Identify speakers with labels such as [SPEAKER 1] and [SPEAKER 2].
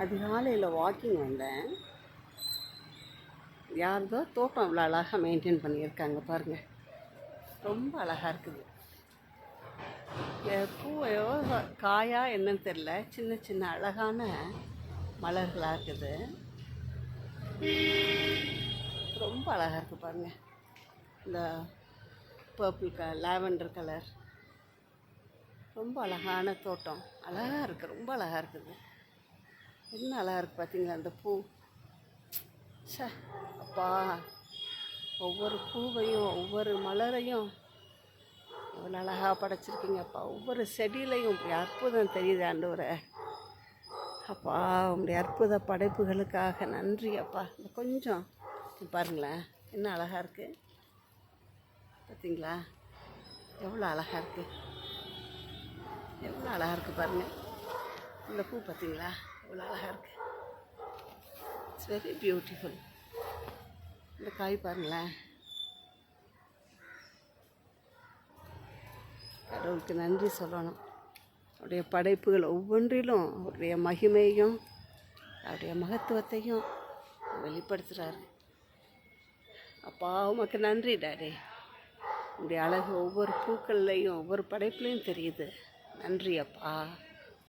[SPEAKER 1] அதிகாலையில் வாக்கிங் வந்தேன். யார்தோ தோட்டம் இவ்வளோ அழகாக மெயின்டைன் பண்ணியிருக்காங்க பாருங்கள். ரொம்ப அழகாக இருக்குது. பூவையோ காயா என்னன்னு தெரில, சின்ன சின்ன அழகான மலர்களாக இருக்குது. ரொம்ப அழகாக இருக்குது பாருங்கள். இந்த பர்பிள் கலர், லாவெண்டர் கலர், ரொம்ப அழகான தோட்டம். அழகாக இருக்குது, ரொம்ப அழகாக இருக்குது. என்ன அழகாக இருக்குது பார்த்தீங்களா அந்த பூ. சே அப்பா, ஒவ்வொரு பூவையும் ஒவ்வொரு மலரையும் எவ்வளோ அழகாக படைச்சிருக்கீங்கப்பா. ஒவ்வொரு செடியிலையும் இப்படி அற்புதம் தெரியுது ஆண்டவரே. அப்பா, உங்களுடைய அற்புத படைப்புகளுக்காக நன்றி அப்பா. இந்த கொஞ்சம் பாருங்களேன், என்ன அழகாக இருக்குது பார்த்தீங்களா? எவ்வளோ அழகாக இருக்குது, எவ்வளோ அழகாக இருக்குது பாருங்கள். இந்த பூ பார்த்தீங்களா எவ்வளோ அழகாக இருக்குது. It's very beautiful. இந்த காய் பாருங்களேன். கடவுளுக்கு நன்றி சொல்லணும். அவருடைய படைப்புகள் ஒவ்வொன்றிலும் அவருடைய மகிமையும் அவருடைய மகத்துவத்தையும் வெளிப்படுத்துகிறாரு. அப்பா, உமக்கு நன்றி டாடி. உடைய அழகு ஒவ்வொரு பூக்கள்லையும் ஒவ்வொரு படைப்புலையும் தெரியுது. நன்றி அப்பா.